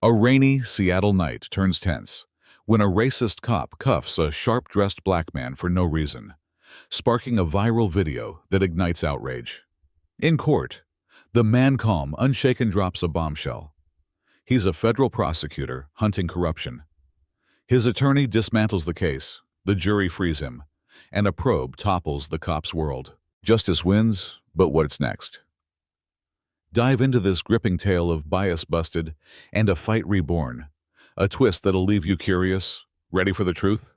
A rainy Seattle night turns tense when a racist cop cuffs a sharp-dressed black man for no reason, sparking a viral video that ignites outrage. In court, the man calm, unshaken drops a bombshell. He's a federal prosecutor hunting corruption. His attorney dismantles the case, the jury frees him, and a probe topples the cop's world. Justice wins, but what's next? Dive into this gripping tale of bias busted and a fight reborn, a twist that'll leave you curious, ready for the truth?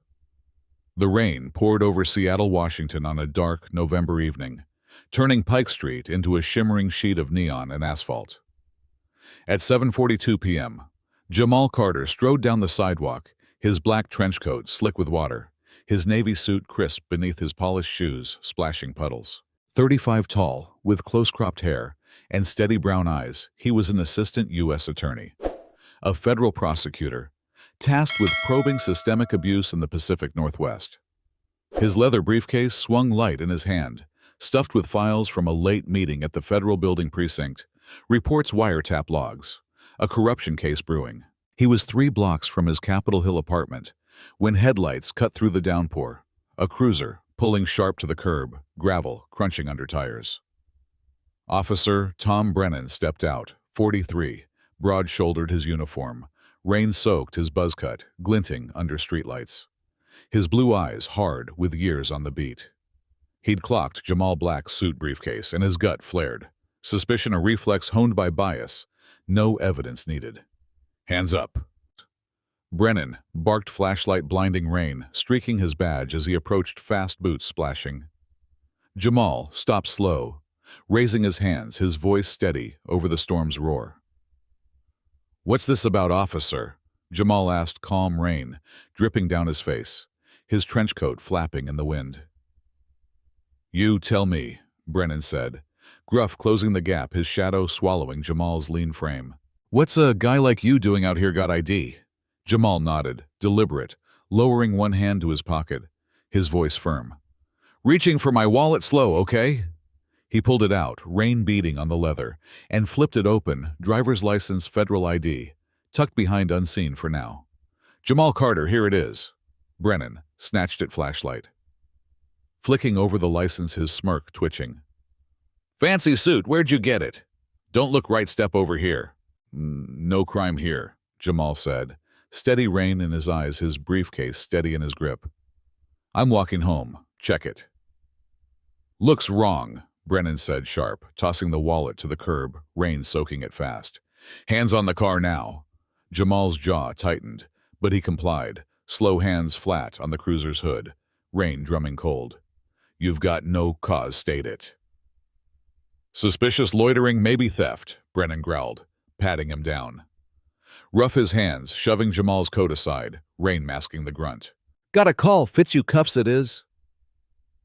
The rain poured over Seattle, Washington on a dark November evening, turning Pike Street into a shimmering sheet of neon and asphalt. At 7:42 p.m., Jamal Carter strode down the sidewalk, his black trench coat slick with water, his navy suit crisp beneath his polished shoes splashing puddles. 35 tall, with close-cropped hair and steady brown eyes, he was an assistant U.S. attorney, a federal prosecutor, tasked with probing systemic abuse in the Pacific Northwest. His leather briefcase swung light in his hand, stuffed with files from a late meeting at the federal building precinct, reports, wiretap logs, a corruption case brewing. He was 3 blocks from his Capitol Hill apartment when headlights cut through the downpour, a cruiser pulling sharp to the curb, gravel crunching under tires. Officer Tom Brennan stepped out, 43, broad-shouldered, his uniform, rain-soaked, his buzz cut, glinting under streetlights. His blue eyes hard with years on the beat. He'd clocked Jamal Black's suit briefcase and his gut flared. Suspicion a reflex honed by bias. No evidence needed. Hands up. Brennan barked, flashlight blinding rain, streaking his badge as he approached, fast boots splashing. Jamal stopped slow, raising his hands, his voice steady over the storm's roar. "What's this about, officer?" Jamal asked, calm rain dripping down his face, his trench coat flapping in the wind. "You tell me," Brennan said, gruff, closing the gap, his shadow swallowing Jamal's lean frame. "What's a guy like you doing out here? Got ID?" Jamal nodded, deliberate, lowering one hand to his pocket, his voice firm. "Reaching for my wallet, slow, okay?" He pulled it out, rain beating on the leather, and flipped it open, driver's license, federal ID, tucked behind, unseen for now. "Jamal Carter, here it is." Brennan snatched at flashlight, flicking over the license, his smirk twitching. "Fancy suit, where'd you get it?" "Don't look right, step over here." "No crime here," Jamal said, steady rain in his eyes, his briefcase steady in his grip. "I'm walking home. Check it." "Looks wrong," Brennan said sharp, tossing the wallet to the curb, rain soaking it fast. "Hands on the car now." Jamal's jaw tightened, but he complied, slow hands flat on the cruiser's hood, rain drumming cold. "You've got no cause, state it." "Suspicious loitering, maybe theft," Brennan growled, patting him down. Rough his hands, shoving Jamal's coat aside, rain masking the grunt. "Got a call, fits you cuffs it is."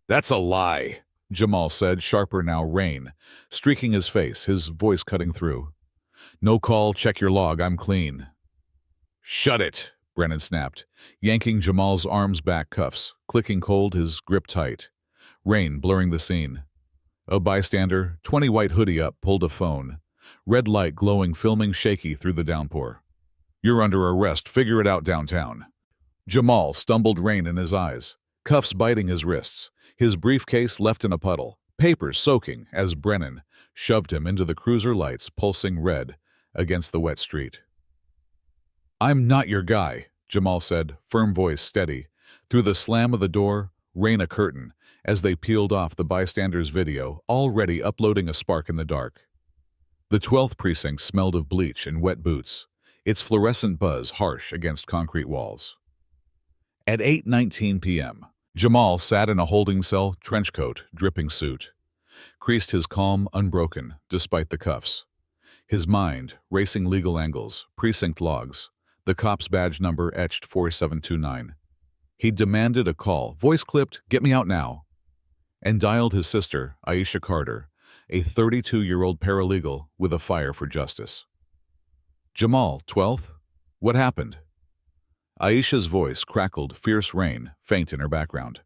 "That's a lie," Jamal said, sharper now, rain streaking his face, his voice cutting through. "No call, check your log, I'm clean." "Shut it," Brennan snapped, yanking Jamal's arms back, cuffs clicking cold, his grip tight, rain blurring the scene. A bystander, 20 white hoodie up, pulled a phone, red light glowing, filming, shaky through the downpour. "You're under arrest, figure it out downtown." Jamal stumbled, rain in his eyes, cuffs biting his wrists, his briefcase left in a puddle, papers soaking as Brennan shoved him into the cruiser, lights pulsing red against the wet street. "I'm not your guy," Jamal said, firm voice steady. Through the slam of the door, rain a curtain as they peeled off the bystander's video, already uploading a spark in the dark. The 12th precinct smelled of bleach and wet boots, its fluorescent buzz harsh against concrete walls. At 8:19 p.m., Jamal sat in a holding cell, trench coat, dripping suit, creased, his calm unbroken despite the cuffs. His mind racing, legal angles, precinct logs, the cop's badge number etched 4729. He demanded a call, voice clipped, "Get me out now," and dialed his sister, Aisha Carter, a 32-year-old paralegal with a fire for justice. "Jamal, 12th? What happened?" Aisha's voice crackled, fierce rain faint in her background.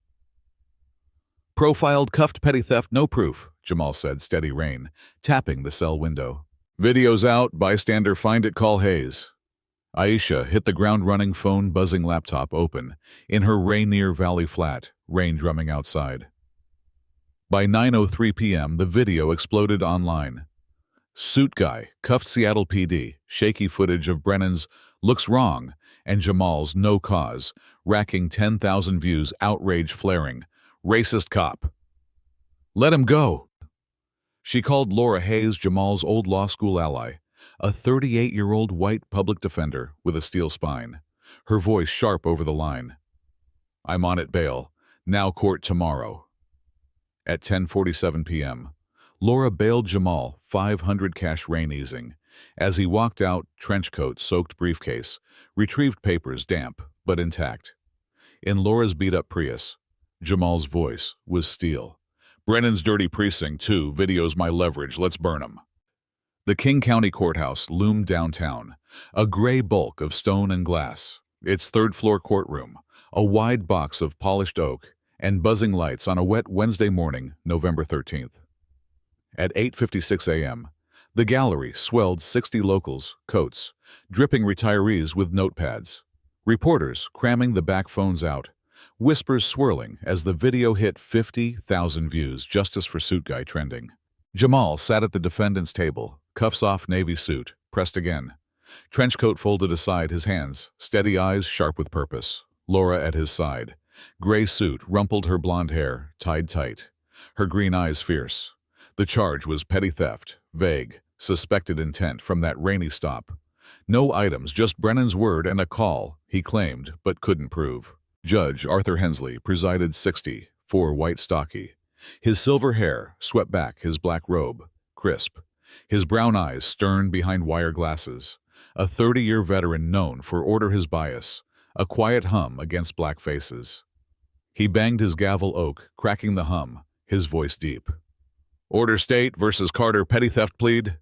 "Profiled, cuffed, petty theft, no proof," Jamal said, steady rain, tapping the cell window. "Video's out, bystander, find it, call Hayes." Aisha hit the ground running, phone buzzing, laptop open, in her Rainier Valley flat, rain drumming outside. By 9:03 p.m., the video exploded online. Suit guy, cuffed Seattle PD, shaky footage of Brennan's looks wrong and Jamal's no cause, racking 10,000 views, outrage flaring. Racist cop. Let him go. She called Laura Hayes, Jamal's old law school ally, a 38-year-old white public defender with a steel spine, her voice sharp over the line. I'm on it, bail. Now court tomorrow. At 10:47 p.m., Laura bailed Jamal, 500 cash rain easing. As he walked out, trench coat, soaked briefcase, retrieved papers damp but intact. In Laura's beat-up Prius, Jamal's voice was steel. Brennan's dirty precinct, too. Video's my leverage. Let's burn 'em. The King County Courthouse loomed downtown, a gray bulk of stone and glass. Its third-floor courtroom, a wide box of polished oak, and buzzing lights on a wet Wednesday morning, November 13th. At 8:56 a.m., the gallery swelled 60 locals, coats, dripping retirees with notepads, reporters cramming the back phones out, whispers swirling as the video hit 50,000 views, justice for suit guy trending. Jamal sat at the defendant's table, cuffs off, navy suit, pressed again. Trench coat folded aside, his hands, steady eyes sharp with purpose. Laura at his side. Gray suit rumpled her blonde hair, tied tight. Her green eyes fierce. The charge was petty theft, vague, suspected intent from that rainy stop. No items, just Brennan's word and a call, he claimed, but couldn't prove. Judge Arthur Hensley presided, 64, white, stocky. His silver hair swept back, his black robe, crisp. His brown eyes stern behind wire glasses. A 30-year veteran known for order his bias, a quiet hum against black faces. He banged his gavel oak, cracking the hum, his voice deep. Order State versus Carter, petty theft plead.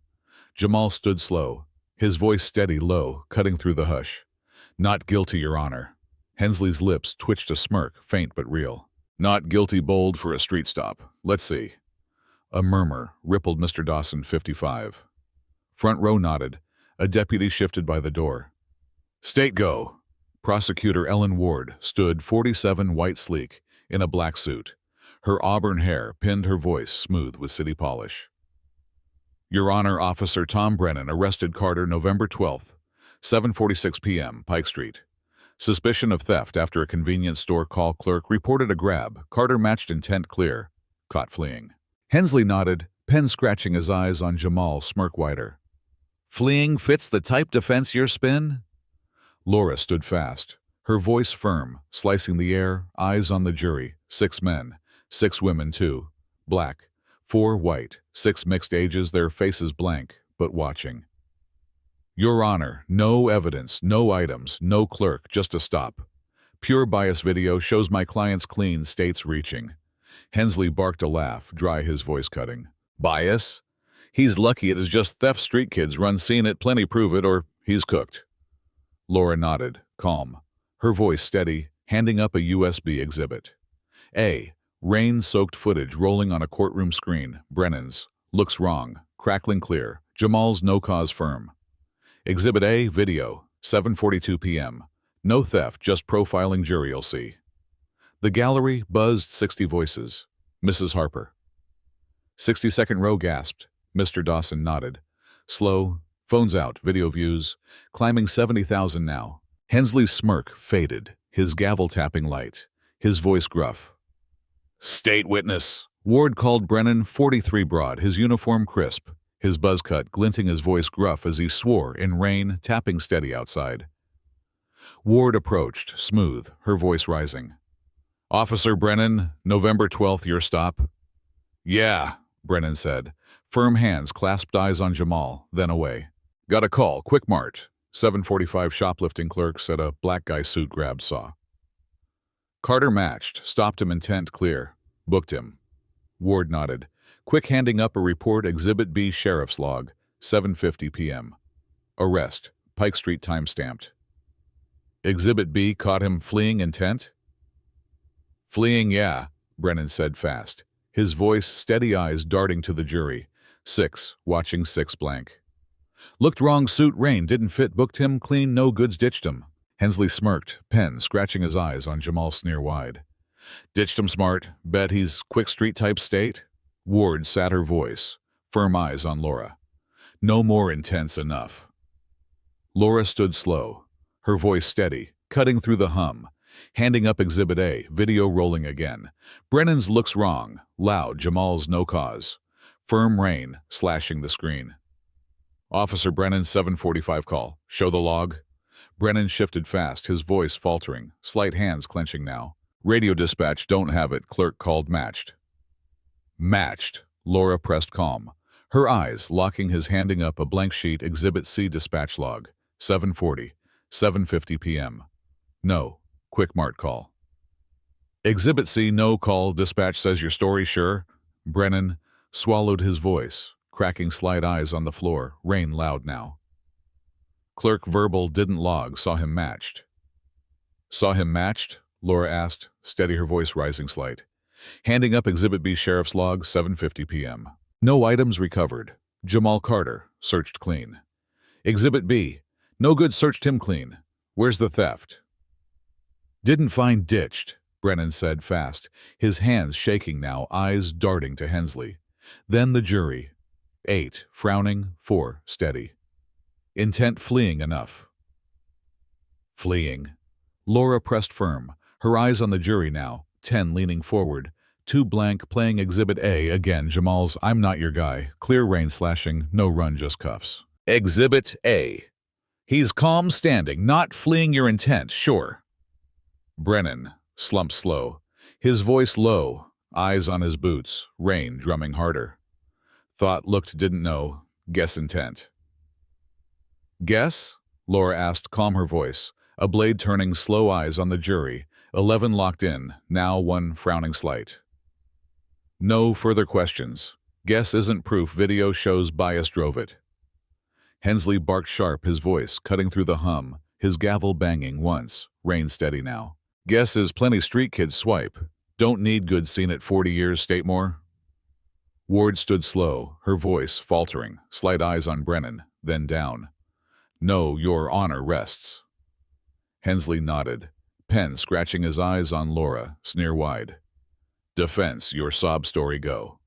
Jamal stood slow, his voice steady, low, cutting through the hush. Not guilty, Your Honor. Hensley's lips twitched a smirk, faint but real. Not guilty, bold for a street stop. Let's see. A murmur rippled. Mr. Dawson, 55. Front row nodded. A deputy shifted by the door. State go. Prosecutor Ellen Ward stood, 47, white, sleek, in a black suit. Her auburn hair pinned her voice smooth with city polish. Your Honor, Officer Tom Brennan arrested Carter November 12th, 7:46 p.m., Pike Street. Suspicion of theft after a convenience store call clerk reported a grab. Carter matched intent clear. Caught fleeing. Hensley nodded, pen scratching his eyes on Jamal, smirk wider. Fleeing fits the type defense your spin? Laura stood fast, her voice firm, slicing the air, eyes on the jury. 6 men, 6 women too. Black, 4 white, 6 mixed ages, their faces blank, but watching. Your Honor, no evidence, no items, no clerk, just a stop. Pure bias video shows my client's clean, states reaching. Hensley barked a laugh, dry, his voice cutting. Bias? He's lucky it is just theft. Street kids run seen it, plenty prove it, or he's cooked. Laura nodded, calm, her voice steady, handing up a USB exhibit. A. Rain-soaked footage rolling on a courtroom screen. Brennan's. Looks wrong. Crackling clear. Jamal's no cause firm. Exhibit A. Video. 7:42 p.m. No theft, just profiling, jury'll see. The gallery buzzed 60 voices. Mrs. Harper. 62nd row gasped. Mr. Dawson nodded. Slow. Phones out. Video views. Climbing 70,000 now. Hensley's smirk faded. His gavel tapping light. His voice gruff. State witness. Ward called Brennan, 43, broad, his uniform crisp, his buzz cut glinting, his voice gruff as he swore in rain, tapping steady outside. Ward approached, smooth, her voice rising. Officer Brennan, November 12th, your stop? Yeah, Brennan said, firm hands clasped, eyes on Jamal, then away. Got a call, quick mart. 7:45 shoplifting clerk said a black guy suit grabbed saw. Carter matched, stopped him, intent clear. Booked him. Ward nodded, quick handing up a report. Exhibit B, Sheriff's Log, 7:50 p.m. Arrest, Pike Street, time stamped. Exhibit B, caught him fleeing, intent? Fleeing, yeah, Brennan said fast, his voice steady, eyes darting to the jury. 6, watching 6 blank. Looked wrong suit rain didn't fit booked him clean no goods ditched him. Hensley smirked, pen scratching his eyes on Jamal's sneer wide. Ditched him smart, bet he's quick street type state? Ward sat her voice, firm eyes on Laura. No more intense enough. Laura stood slow, her voice steady, cutting through the hum, handing up Exhibit A, video rolling again. Brennan's looks wrong, loud, Jamal's no cause. Firm rain, slashing the screen. Officer Brennan, 7:45 call. Show the log. Brennan shifted fast, his voice faltering, slight hands clenching now. Radio dispatch, don't have it, clerk called matched. Matched, Laura pressed calm, her eyes locking his handing up a blank sheet. Exhibit C dispatch log, 7:40, 7:50 p.m. No, quick mart call. Exhibit C, no call, dispatch says your story, sure? Brennan swallowed his voice, cracking slight eyes on the floor, rain loud now. Clerk verbal, didn't log, saw him matched. Saw him matched? Laura asked, steady, her voice rising slight. Handing up Exhibit B sheriff's log, 7:50 p.m. No items recovered. Jamal Carter, searched clean. Exhibit B, no good, searched him clean. Where's the theft? Didn't find ditched, Brennan said fast, his hands shaking now, eyes darting to Hensley. Then the jury. 8, frowning, 4, steady. Intent fleeing enough. Fleeing. Laura pressed firm, her eyes on the jury now, 10 leaning forward, 2 blank, playing Exhibit A again. Jamal's I'm not your guy, clear rain slashing, no run, just cuffs. Exhibit A. He's calm standing, not fleeing your intent, sure. Brennan slumped slow, his voice low, eyes on his boots, rain drumming harder. Thought, looked, didn't know, guess intent. Guess? Laura asked, calm her voice, a blade turning, slow eyes on the jury, 11 locked in, now 1 frowning slight. No further questions. Guess isn't proof, video shows bias drove it. Hensley barked sharp, his voice cutting through the hum, his gavel banging once, rain steady now. Guess is plenty street kids swipe. Don't need good, seen it 40 years, state more. Ward stood slow, her voice faltering, slight eyes on Brennan, then down. No, your honor rests. Hensley nodded, pen scratching his eyes on Laura, sneer wide. Defense, your sob story go.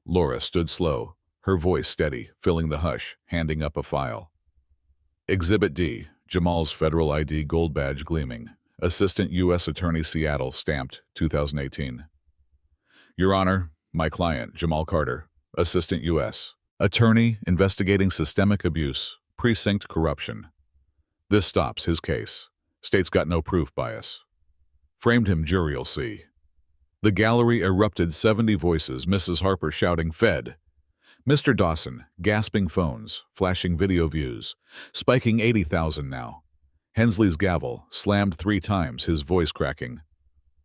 Laura stood slow, her voice steady, filling the hush, handing up a file. Exhibit D, Jamal's federal ID gold badge gleaming. Assistant U.S. Attorney, Seattle, stamped, 2018. Your Honor, my client, Jamal Carter, Assistant U.S. Attorney investigating systemic abuse, precinct corruption. This stops his case. State's got no proof bias. Framed him, jury'll see. The gallery erupted, 70 voices, Mrs. Harper shouting, Fed. Mr. Dawson, gasping phones, flashing video views, spiking 80,000 now. Hensley's gavel slammed 3 times, his voice cracking.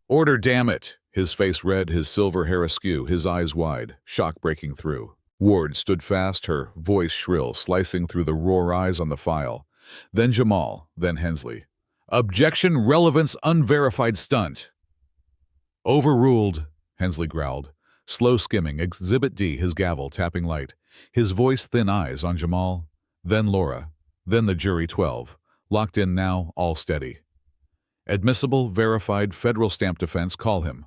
Order, damn it! His face red, his silver hair askew, his eyes wide, shock breaking through. Ward stood fast, her voice shrill, slicing through the roar eyes on the file. Then Jamal, then Hensley. Objection, relevance, unverified stunt. Overruled, Hensley growled, slow skimming, Exhibit D, his gavel tapping light, his voice thin eyes on Jamal, then Laura, then the jury, 12, locked in now, all steady. Admissible, verified, federal stamp defense, call him.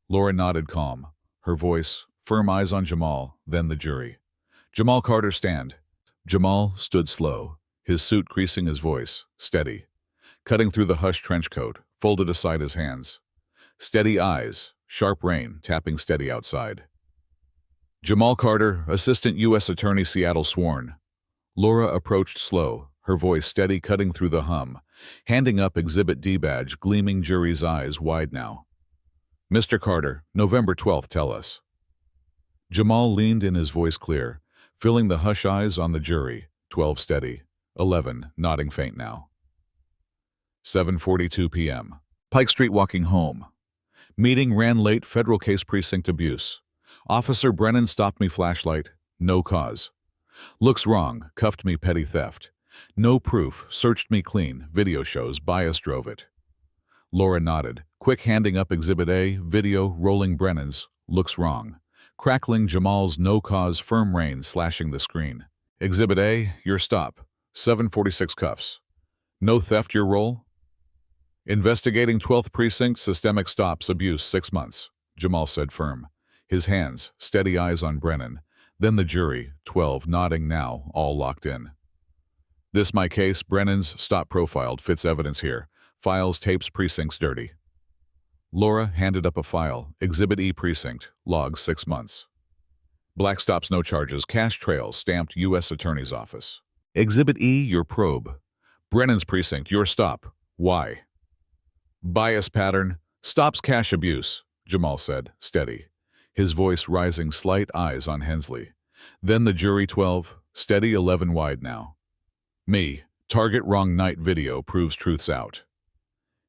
Laura nodded calm, her voice, firm eyes on Jamal, then the jury. Jamal Carter, stand. Jamal stood slow, his suit creasing, his voice, steady. Cutting through the hush trench coat, folded aside his hands. Steady eyes, sharp rain, tapping steady outside. Jamal Carter, Assistant U.S. Attorney, Seattle, sworn. Laura approached slow, her voice steady, cutting through the hum, handing up Exhibit D badge, gleaming, jury's eyes wide now. Mr. Carter, November 12th, tell us. Jamal leaned in, his voice clear, filling the hush eyes on the jury, 12 steady, 11 nodding faint now. 7:42 p.m. Pike Street, walking home. Meeting ran late, federal case, precinct abuse. Officer Brennan stopped me, flashlight, no cause. Looks wrong, cuffed me, petty theft. No proof, searched me clean, video shows bias drove it. Laura nodded, quick handing up Exhibit A, video rolling Brennan's, looks wrong. Crackling Jamal's no cause, firm rain slashing the screen. Exhibit A, your stop. 746 cuffs. No theft your role? Investigating 12th Precinct, systemic stops, abuse, 6 months. Jamal said firm. His hands, steady eyes on Brennan. Then the jury, 12, nodding now, all locked in. This my case, Brennan's stop profiled, fits evidence here. Files, tapes, precincts, dirty. Laura handed up a file, Exhibit E precinct, logs 6 months. Black stops, no charges, cash trails, stamped U.S. Attorney's Office. Exhibit E, your probe. Brennan's precinct, your stop. Why? Bias pattern, stops cash abuse, Jamal said, steady. His voice rising, slight eyes on Hensley. Then the jury, 12, steady, 11 wide now. Me, target wrong night video proves truth's out.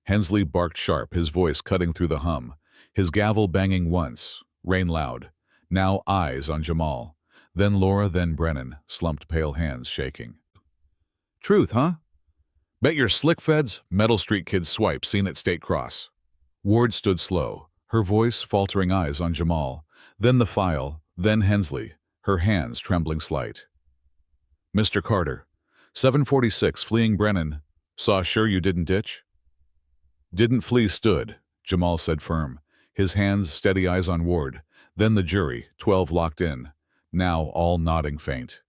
Hensley barked sharp, his voice cutting through the hum, his gavel banging once, rain loud. Now eyes on Jamal. Then Laura, then Brennan, slumped pale hands shaking. Truth, huh? Bet your slick feds, Metal Street kids swipe seen at State Cross. Ward stood slow, her voice faltering, eyes on Jamal. Then the file, then Hensley, her hands trembling slight. Mr. Carter, 746 fleeing Brennan, saw sure you didn't ditch? Didn't flee, stood, Jamal said firm, his hands steady, eyes on Ward. Then the jury, 12 locked in, now all nodding faint.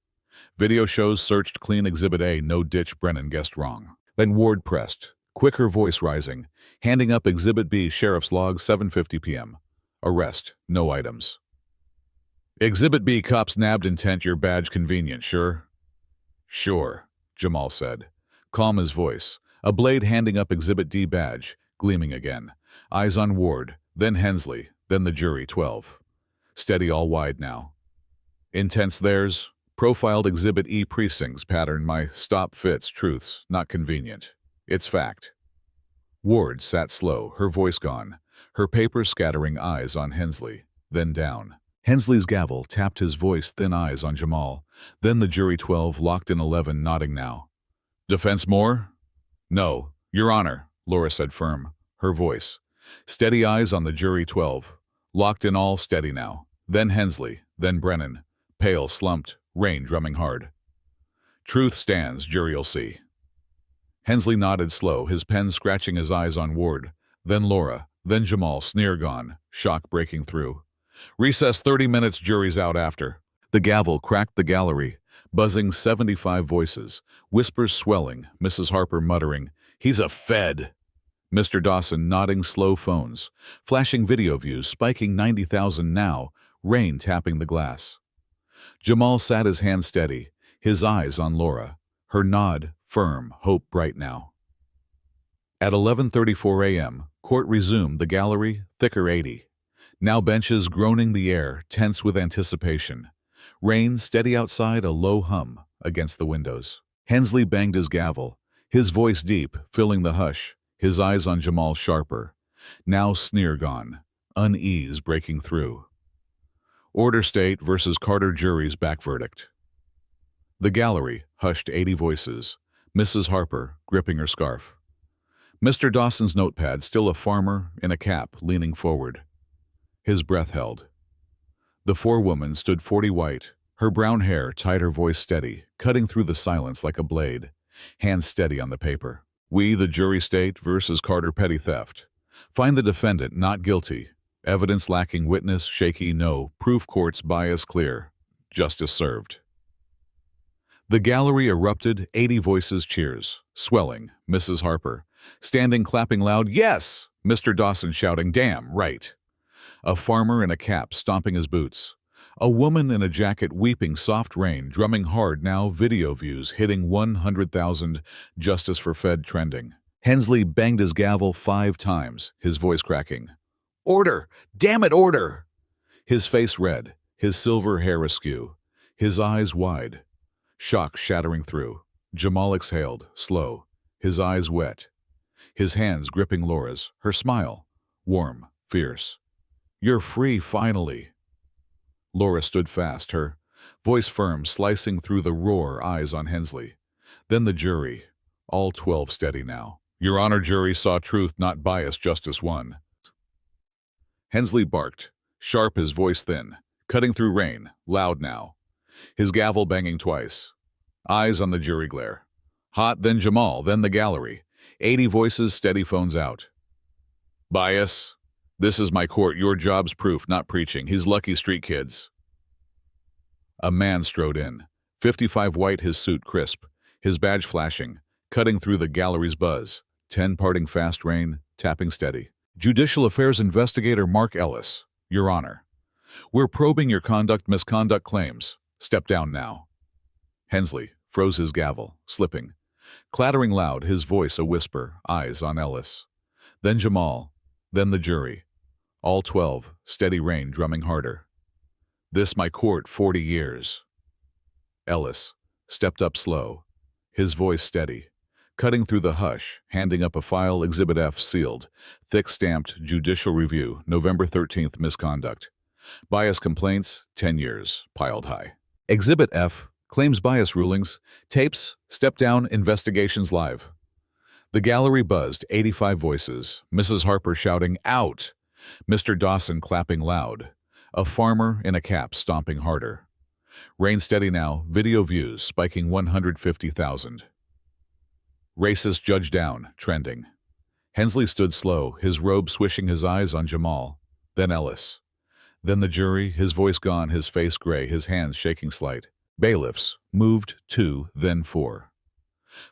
Video shows searched clean. Exhibit A, no ditch, Brennan guessed wrong. Then Ward pressed, quick, her voice rising, handing up Exhibit B, Sheriff's Log, 7:50 p.m. Arrest, no items. Exhibit B, cops nabbed, intent, your badge convenient, sure? Sure, Jamal said, calm his voice, a blade handing up Exhibit D, badge, gleaming again. Eyes on Ward, then Hensley, then the jury, 12. Steady, all wide now. Intense theirs, profiled Exhibit E precincts pattern, my stop fits, truths, not convenient. It's fact. Ward sat slow, her voice gone, her paper scattering, eyes on Hensley, then down. Hensley's gavel tapped, his voice, thin eyes on Jamal. Then the jury, 12, locked in, 11, nodding now. Defense more? No, Your Honor, Laura said firm, her voice. Steady eyes on the jury, 12. Locked in, all steady now. Then Hensley, then Brennan, pale, slumped, rain drumming hard. Truth stands, jury'll see. Hensley nodded slow, his pen scratching, his eyes on Ward. Then Laura, then Jamal, sneer gone, shock breaking through. Recess 30 minutes, jury's out after. The gavel cracked the gallery, buzzing 75 voices, whispers swelling, Mrs. Harper muttering, "He's a Fed." Mr. Dawson nodding, slow phones, flashing video views, spiking 90,000 now, rain tapping the glass. Jamal sat, his hand steady, his eyes on Laura, her nod firm, hope bright now. At 11:34 a.m., court resumed, the gallery, thicker 80. Now benches groaning the air, tense with anticipation. Rain steady outside, a low hum against the windows. Hensley banged his gavel, his voice deep, filling the hush, his eyes on Jamal sharper. Now sneer gone, unease breaking through. Order State versus Carter jury's back verdict. The gallery hushed 80 voices, Mrs. Harper gripping her scarf. Mr. Dawson's notepad, still a farmer in a cap, leaning forward. His breath held. The forewoman stood 40 white, her brown hair tied, her voice steady, cutting through the silence like a blade, hands steady on the paper. We, the jury, State versus Carter, petty theft. Find the defendant not guilty. Evidence lacking, witness shaky, no. Proof court's bias clear. Justice served. The gallery erupted, 80 voices, cheers, swelling, Mrs. Harper, standing clapping loud, yes! Mr. Dawson shouting, damn, right. A farmer in a cap stomping his boots. A woman in a jacket weeping, soft rain, drumming hard now, video views hitting 100,000, justice for Fed trending. Hensley banged his gavel 5 times, his voice cracking. Order! Damn it, order! His face red, his silver hair askew, his eyes wide. Shock shattering through. Jamal exhaled, slow, his eyes wet. His hands gripping Laura's, her smile, warm, fierce. You're free, finally. Laura stood fast, her voice firm, slicing through the roar, eyes on Hensley. Then the jury, all 12 steady now. Your Honor, jury saw truth, not bias, justice won. Hensley barked, sharp, his voice thin, cutting through rain, loud now. his gavel banging twice. Eyes on the jury glare. Hot, then Jamal, then the gallery. 80 voices, steady phones out. Bias. This is my court. Your job's proof, not preaching. He's lucky street kids. A man strode in. 55 white, his suit crisp, his badge flashing, cutting through the gallery's buzz. 10 parting fast rain, tapping steady. Judicial Affairs Investigator Mark Ellis, Your Honor. We're probing your misconduct claims. Step down now. Hensley froze his gavel, slipping. Clattering loud, his voice a whisper, eyes on Ellis. Then Jamal, then the jury. All 12, steady rain drumming harder. This my court, 40 years. Ellis stepped up slow, his voice steady, cutting through the hush, handing up a file, Exhibit F sealed, thick stamped, Judicial Review, November 13th, misconduct. Bias complaints, 10 years, piled high. Exhibit F, claims bias rulings, tapes, step down, investigations live. The gallery buzzed, 85 voices, Mrs. Harper shouting, out! Mr. Dawson clapping loud, a farmer in a cap stomping harder. Rain steady now, video views spiking 150,000. Racist judge down, trending. Hensley stood slow, his robe swishing, his eyes on Jamal, then Ellis. Then the jury, his voice gone, his face gray, his hands shaking slight. Bailiffs moved 2, then 4.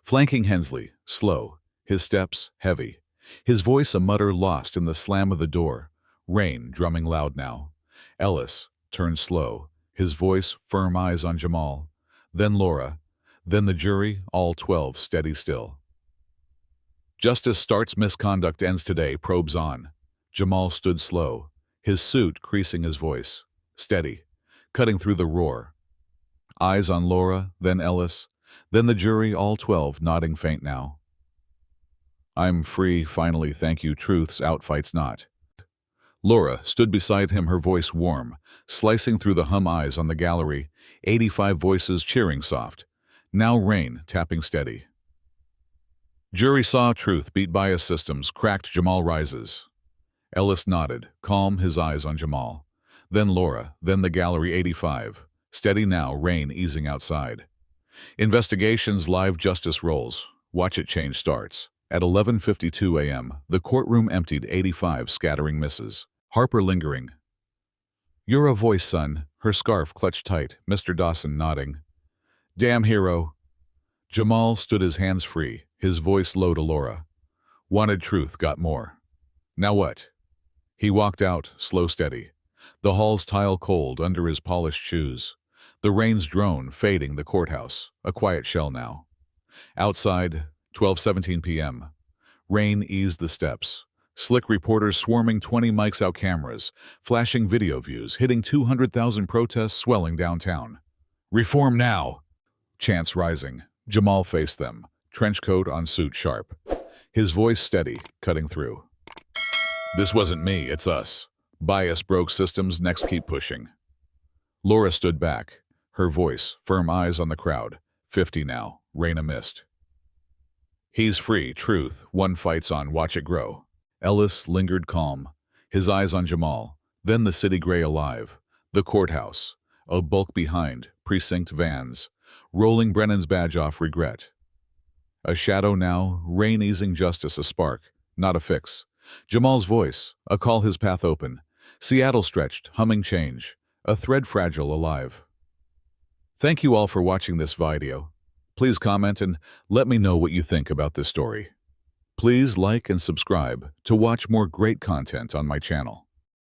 Flanking Hensley, slow, his steps heavy, his voice a mutter lost in the slam of the door. Rain drumming loud now. Ellis turned slow, his voice firm, eyes on Jamal. Then Laura, then the jury, all 12 steady still. Justice starts, misconduct ends today, probes on. Jamal stood slow, his suit creasing, his voice steady, cutting through the roar. Eyes on Laura, then Ellis, then the jury, all 12 nodding faint now. I'm free, finally, thank you, truth's out, fights not. Laura stood beside him, her voice warm, slicing through the hum, eyes on the gallery, 85 voices cheering soft. Now rain, tapping steady. Jury saw truth, beat bias systems, cracked, Jamal rises. Ellis nodded, calm, his eyes on Jamal. Then Laura, then the gallery, 85. Steady now, rain easing outside. Investigations live, justice rolls. Watch it change starts. At 11:52 a.m., the courtroom emptied, 85 scattering misses. Harper lingering. You're a voice, son, her scarf clutched tight, Mr. Dawson nodding. Damn hero. Jamal stood, his hands free, his voice low to Laura. Wanted truth, got more. Now what? He walked out, slow steady. The hall's tile cold under his polished shoes. The rain's drone fading the courthouse, a quiet shell now. Outside, 12:17 p.m. Rain eased the steps. Slick reporters swarming, 20 mics out, cameras, flashing video views, hitting 200,000 protests swelling downtown. Reform now! Chants rising. Jamal faced them, trench coat on, suit sharp. His voice steady, cutting through. This wasn't me, it's us. Bias broke systems, next keep pushing. Laura stood back, her voice, firm, eyes on the crowd. 50 now, rain a mist. He's free, truth, one fights on, watch it grow. Ellis lingered calm, his eyes on Jamal, then the city gray alive. The courthouse, a bulk behind, precinct vans, rolling Brennan's badge off, regret. A shadow now, rain easing, justice a spark, not a fix. Jamal's voice, a call, his path open. Seattle stretched, humming change, a thread fragile, alive. Thank you all for watching this video. Please comment and let me know what you think about this story. Please like and subscribe to watch more great content on my channel.